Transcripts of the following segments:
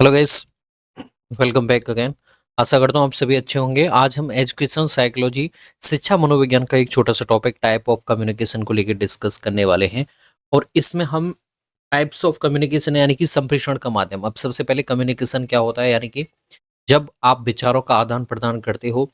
Hello guys, welcome back again. आशा करता हूँ आप सभी अच्छे होंगे। आज हम एजुकेशन साइकोलॉजी, शिक्षा मनोविज्ञान का एक छोटा सा टॉपिक टाइप ऑफ कम्युनिकेशन को लेकर डिस्कस करने वाले हैं। और इसमें हम टाइप्स ऑफ कम्युनिकेशन यानी कि संप्रेषण का माध्यम। अब सबसे पहले कम्युनिकेशन क्या होता है, यानी कि जब आप विचारों का आदान प्रदान करते हो,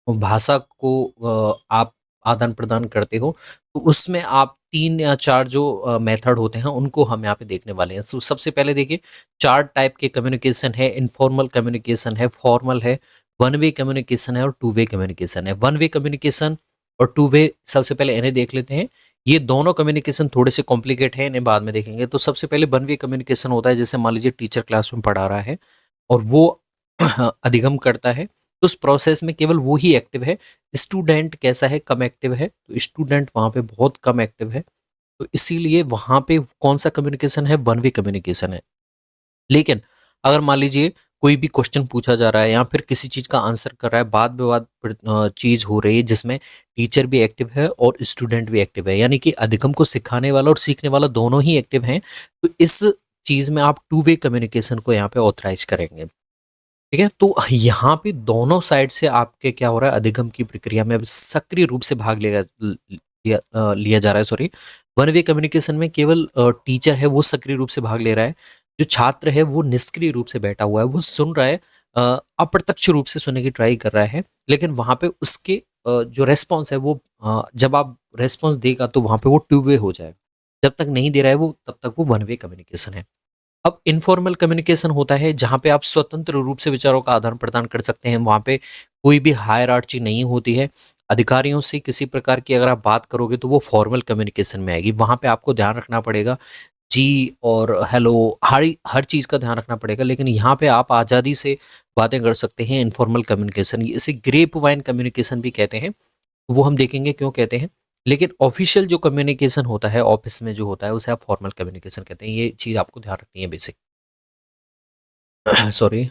भाषा को आप आदान प्रदान करते हो, तो उसमें आप 3 या 4 जो मेथड होते हैं उनको हम यहाँ पे देखने वाले हैं। तो सबसे पहले देखिए, 4 टाइप के कम्युनिकेशन है। इनफॉर्मल कम्युनिकेशन है, फॉर्मल है, वन वे कम्युनिकेशन है और टू वे कम्युनिकेशन है। वन वे कम्युनिकेशन और टू वे, सबसे पहले इन्हें देख लेते हैं। ये दोनों कम्युनिकेशन थोड़े से कॉम्प्लिकेट हैं, इन्हें बाद में देखेंगे। तो सबसे पहले वन वे कम्युनिकेशन होता है, जैसे मान लीजिए टीचर क्लास में पढ़ा रहा है और वो अधिगम करता है, तो उस प्रोसेस में केवल वो ही एक्टिव है। स्टूडेंट कैसा है, कम एक्टिव है, तो स्टूडेंट वहाँ पे बहुत कम एक्टिव है। तो इसीलिए वहाँ पे कौन सा कम्युनिकेशन है, वन वे कम्युनिकेशन है। लेकिन अगर मान लीजिए कोई भी क्वेश्चन पूछा जा रहा है या फिर किसी चीज़ का आंसर कर रहा है, बात विवाद चीज़ हो रही है जिसमें टीचर भी एक्टिव है और स्टूडेंट भी एक्टिव है, यानी कि अधिगम को सिखाने वाला और सीखने वाला दोनों ही एक्टिव हैं, तो इस चीज़ में आप टू वे कम्युनिकेशन को यहाँ पे ऑथराइज करेंगे। ठीक है, तो यहाँ पे दोनों साइड से आपके क्या हो रहा है, अधिगम की प्रक्रिया में अब सक्रिय रूप से भाग लिया जा रहा है। सॉरी, वन वे कम्युनिकेशन में केवल टीचर है वो सक्रिय रूप से भाग ले रहा है। जो छात्र है वो निष्क्रिय रूप से बैठा हुआ है, वो सुन रहा है, अप्रत्यक्ष रूप से सुनने की ट्राई कर रहा है। लेकिन वहाँ पे उसके जो रेस्पॉन्स है वो जब आप रेस्पॉन्स देगा तो वहाँ पे वो टू वे हो जाएगा। जब तक नहीं दे रहा है वो, तब तक वो वन वे कम्युनिकेशन है। अब इनफॉर्मल कम्युनिकेशन होता है जहाँ पे आप स्वतंत्र रूप से विचारों का आदान प्रदान कर सकते हैं। वहाँ पे कोई भी हायरार्ची नहीं होती है। अधिकारियों से किसी प्रकार की अगर आप बात करोगे तो वो फॉर्मल कम्युनिकेशन में आएगी। वहाँ पे आपको ध्यान रखना पड़ेगा, जी और हेलो, हर हर चीज़ का ध्यान रखना पड़ेगा। लेकिन यहाँ पे आप आज़ादी से बातें कर सकते हैं। इनफॉर्मल कम्युनिकेशन, इसे ग्रेप वाइन कम्युनिकेशन भी कहते हैं, वो हम देखेंगे क्यों कहते हैं। लेकिन ऑफिशियल जो कम्युनिकेशन होता है ऑफिस में जो होता है उसे आप फॉर्मल कम्युनिकेशन कहते हैं। ये चीज़ आपको ध्यान रखनी है बेसिक। सॉरी।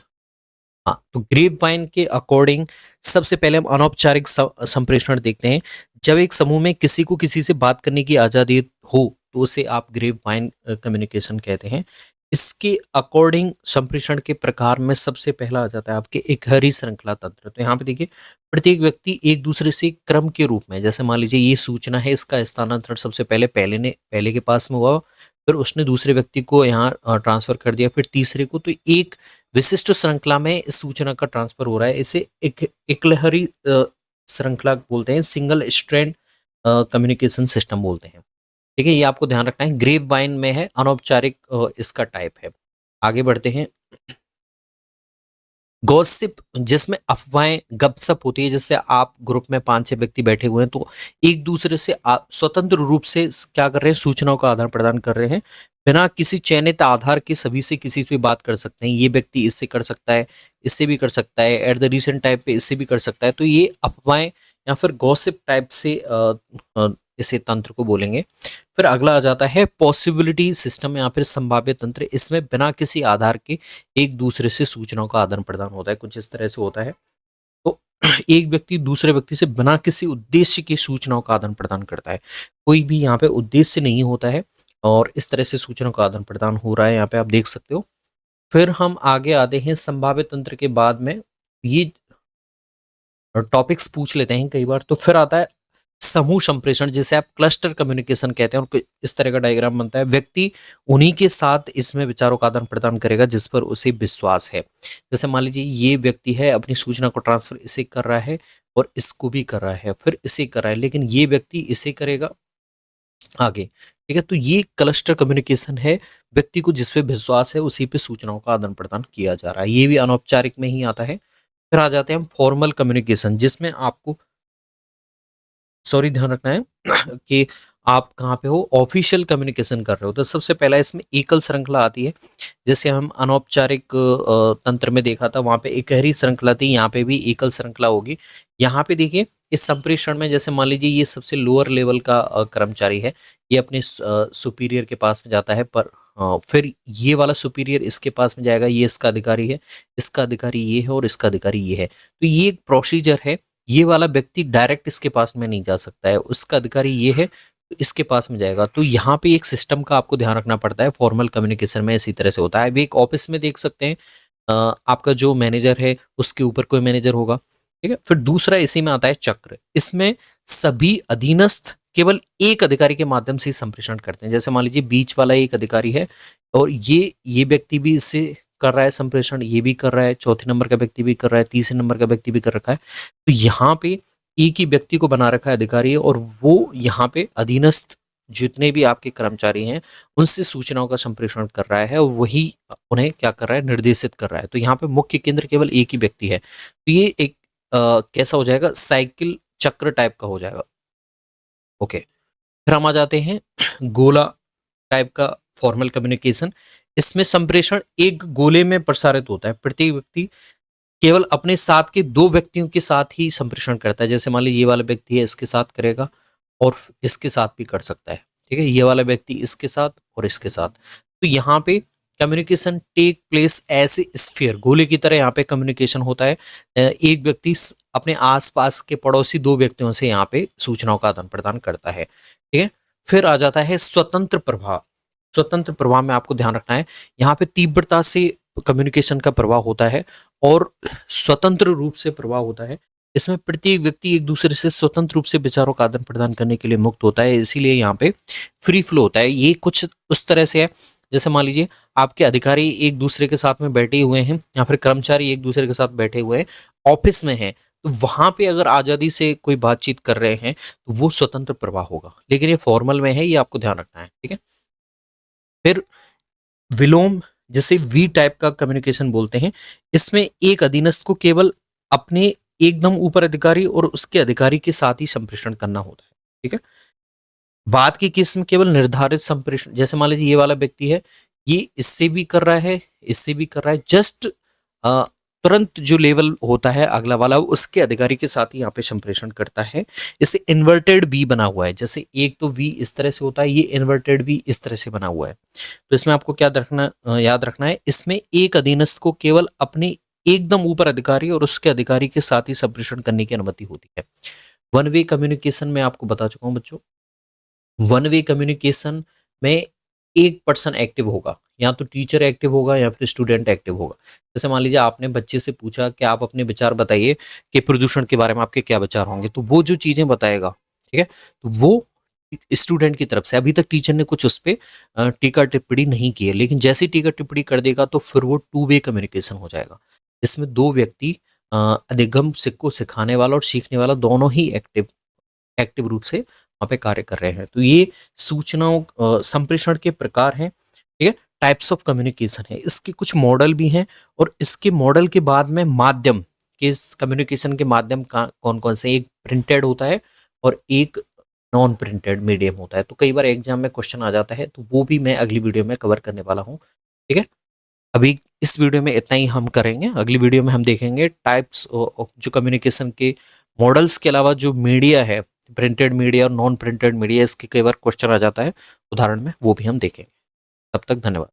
हाँ, तो ग्रेप वाइन के अकॉर्डिंग सबसे पहले हम अनौपचारिक संप्रेषण देखते हैं। जब एक समूह में किसी को किसी से बात करने की आज़ादी हो तो उसे आप ग्रेप वाइन कम्युनिकेशन कहते हैं। इसके अकॉर्डिंग संप्रेषण के प्रकार में सबसे पहला आ जाता है आपके एकहरी श्रृंखला तंत्र। तो यहाँ पे देखिए, प्रत्येक व्यक्ति एक दूसरे से क्रम के रूप में, जैसे मान लीजिए ये सूचना है, इसका स्थानांतरण सबसे पहले पहले के पास में हुआ, फिर उसने दूसरे व्यक्ति को यहाँ ट्रांसफर कर दिया, फिर तीसरे को। तो एक विशिष्ट श्रृंखला में इस सूचना का ट्रांसफर हो रहा है। इसे एक एकलहरी श्रृंखला बोलते हैं, सिंगल स्ट्रैंड कम्युनिकेशन सिस्टम बोलते हैं। ठीक है, ये आपको ध्यान रखना है। ग्रेप वाइन में है अनौपचारिक, इसका टाइप है। आगे बढ़ते हैं। गॉसिप, जिसमें अफवाहें गपशप होती है, जैसे आप ग्रुप में 5-6 व्यक्ति बैठे हुए हैं, तो एक दूसरे से आप स्वतंत्र रूप से क्या कर रहे हैं, सूचनाओं का आदान प्रदान कर रहे हैं। बिना किसी चयनित आधार के सभी से किसी से भी बात कर सकते हैं। ये व्यक्ति इससे कर सकता है, इससे भी कर सकता है, एट द रीसेंट टाइप पे इससे भी कर सकता है। तो ये अफवाहें या फिर गॉसिप टाइप से इसे तंत्र को बोलेंगे। फिर अगला आ जाता है पॉसिबिलिटी सिस्टम या फिर संभाव्य तंत्र। इसमें बिना किसी आधार के एक दूसरे से सूचनाओं का आदान प्रदान होता है, कुछ इस तरह से होता है। तो एक व्यक्ति दूसरे व्यक्ति से बिना किसी उद्देश्य की सूचनाओं का आदान प्रदान करता है। कोई भी यहाँ पे उद्देश्य नहीं होता है और इस तरह से सूचनाओं का आदान प्रदान हो रहा है, यहाँ पे आप देख सकते हो। फिर हम आगे आते हैं संभाव्य तंत्र के बाद में। ये टॉपिक्स पूछ लेते हैं कई बार। तो फिर आता है समूह संप्रेषण, जिसे आप क्लस्टर कम्युनिकेशन कहते हैं, और इस तरह का डायग्राम बनता है। व्यक्ति उन्हीं के साथ इसमें विचारों का आदान प्रदान करेगा जिस पर उसे विश्वास है। जैसे मान लीजिए ये व्यक्ति है, अपनी सूचना को ट्रांसफर इसे कर रहा है और इसको भी कर रहा है, फिर इसे कर रहा है, लेकिन ये व्यक्ति इसे करेगा आगे। ठीक है, तो ये क्लस्टर कम्युनिकेशन है। व्यक्ति को जिस पे विश्वास है उसी पे सूचनाओं का आदान प्रदान किया जा रहा है। ये भी अनौपचारिक में ही आता है। फिर आ जाते हैं हम फॉर्मल कम्युनिकेशन, जिसमें आपको सॉरी ध्यान रखना है कि आप कहाँ पे हो, ऑफिशियल कम्युनिकेशन कर रहे हो। तो सबसे पहला इसमें एकल श्रृंखला आती है। जैसे हम अनौपचारिक तंत्र में देखा था, वहाँ पे एकहरी श्रृंखला थी, यहाँ पे भी एकल श्रृंखला होगी। यहाँ पे देखिए, इस संप्रेषण में जैसे मान लीजिए ये सबसे लोअर लेवल का कर्मचारी है, ये अपने सुपीरियर के पास में जाता है, पर फिर ये वाला सुपीरियर इसके पास में जाएगा, ये इसका अधिकारी है, इसका अधिकारी ये है और इसका अधिकारी ये है। तो ये एक प्रोसीजर है। ये वाला व्यक्ति डायरेक्ट इसके पास में नहीं जा सकता है, उसका अधिकारी ये है, तो इसके पास में जाएगा। तो यहाँ पे एक सिस्टम का आपको ध्यान रखना पड़ता है। फॉर्मल कम्युनिकेशन में इसी तरह से होता है। अभी एक ऑफिस में देख सकते हैं, आपका जो मैनेजर है उसके ऊपर कोई मैनेजर होगा, ठीक है। फिर दूसरा इसी में आता है चक्र। इसमें सभी अधीनस्थ केवल एक अधिकारी के माध्यम से ही संप्रेषण करते हैं। जैसे मान लीजिए बीच वाला एक अधिकारी है और ये व्यक्ति भी इससे कर रहा है संप्रेषण, ये भी कर रहा है, चौथे नंबर का व्यक्ति भी कर रहा है, तीसरे नंबर का व्यक्ति भी कर रखा है। तो यहाँ पे एक ही व्यक्ति को बना रखा है अधिकारी, और वो यहाँ पे अधीनस्थ जितने भी आपके कर्मचारी हैं उनसे सूचनाओं का संप्रेषण कर रहा है और वही उन्हें क्या कर रहा है, निर्देशित कर रहा है। तो यहाँ पे मुख्य केंद्र केवल एक ही व्यक्ति है। तो ये एक कैसा हो जाएगा, साइकिल चक्र टाइप का हो जाएगा। ओके, फिर हम आ जाते हैं गोला टाइप का फॉर्मल कम्युनिकेशन। इसमें संप्रेषण एक गोले में प्रसारित होता है। प्रत्येक व्यक्ति केवल अपने साथ के दो व्यक्तियों के साथ ही संप्रेषण करता है। जैसे मान लीजिए ये वाला व्यक्ति है, इसके साथ करेगा और इसके साथ भी कर सकता है, ठीक है। ये वाला व्यक्ति इसके साथ और इसके साथ। तो यहाँ पे communication take place as a sphere, गोले की तरह यहाँ पे कम्युनिकेशन होता है। एक व्यक्ति अपने आसपास के पड़ोसी दो व्यक्तियों से यहाँ पे सूचनाओं का आदान प्रदान करता है, ठीक है। फिर आ जाता है स्वतंत्र प्रवाह। स्वतंत्र प्रवाह में आपको ध्यान रखना है, यहाँ पे तीव्रता से कम्युनिकेशन का प्रवाह होता है और स्वतंत्र रूप से प्रवाह होता है। इसमें प्रत्येक व्यक्ति एक दूसरे से स्वतंत्र रूप से विचारों का आदान प्रदान करने के लिए मुक्त होता है, इसीलिए यहाँ पे फ्री फ्लो होता है। ये कुछ उस तरह से है, जैसे मान लीजिए आपके अधिकारी एक दूसरे के साथ में बैठे हुए हैं या फिर कर्मचारी एक दूसरे के साथ बैठे हुए हैं, ऑफिस में हैं, तो वहां पे अगर आजादी से कोई बातचीत कर रहे हैं तो वो स्वतंत्र प्रवाह होगा। लेकिन ये फॉर्मल में है, ये आपको ध्यान रखना है, ठीक है। फिर विलोम, जिसे वी टाइप का कम्युनिकेशन बोलते हैं। इसमें एक अधीनस्थ को केवल अपने एकदम ऊपर अधिकारी और उसके अधिकारी के साथ ही संप्रेषण करना होता है, ठीक है। बाद की किस्म केवल निर्धारित संप्रेषण, जैसे मान लीजिए ये वाला व्यक्ति है, ये इससे भी कर रहा है, इससे भी कर रहा है, जस्ट तुरंत जो लेवल होता है अगला वाला उसके अधिकारी के साथ ही यहाँ पे संप्रेषण करता है। इसे इन्वर्टेड वी बना हुआ है, जैसे एक तो वी इस तरह से होता है, ये इन्वर्टेड वी इस तरह से बना हुआ है। तो इसमें आपको क्या याद रखना है, इसमें एक अधीनस्थ को केवल अपने एकदम ऊपर अधिकारी और उसके अधिकारी के साथ ही संप्रेषण करने की अनुमति होती है। वन वे कम्युनिकेशन में आपको बता चुका हूं बच्चों। वन वे कम्युनिकेशन में एक पर्सन एक्टिव होगा, या तो टीचर एक्टिव होगा या फिर स्टूडेंट एक्टिव होगा। जैसे मान लीजिए आपने बच्चे से पूछा कि आप अपने विचार बताइए कि प्रदूषण के बारे में आपके क्या विचार होंगे, तो वो जो चीजें बताएगा, ठीक है, तो वो स्टूडेंट की तरफ से, अभी तक टीचर ने कुछ उस पर टीका टिप्पणी नहीं की है, लेकिन जैसे टीका टिप्पणी कर देगा तो फिर वो टू वे कम्युनिकेशन हो जाएगा, जिसमें दो व्यक्ति अधिगम को सिखाने वाला और सीखने वाला दोनों ही एक्टिव एक्टिव रूप से वहाँ पे कार्य कर रहे हैं। तो ये सूचनाओं संप्रेषण के प्रकार हैं, ठीक है, टाइप्स ऑफ कम्युनिकेशन है। इसके कुछ मॉडल भी हैं और इसके मॉडल के बाद में माध्यम के, इस कम्युनिकेशन के माध्यम का कौन कौन से, एक प्रिंटेड होता है और एक नॉन प्रिंटेड मीडियम होता है। तो कई बार एग्जाम में क्वेश्चन आ जाता है, तो वो भी मैं अगली वीडियो में कवर करने वाला हूँ, ठीक है। अभी इस वीडियो में इतना ही हम करेंगे। अगली वीडियो में हम देखेंगे टाइप्स जो कम्युनिकेशन के मॉडल्स के अलावा जो मीडिया है, प्रिंटेड मीडिया और नॉन प्रिंटेड मीडिया, इसके कई बार क्वेश्चन आ जाता है उदाहरण में, वो भी हम देखेंगे। तब तक धन्यवाद।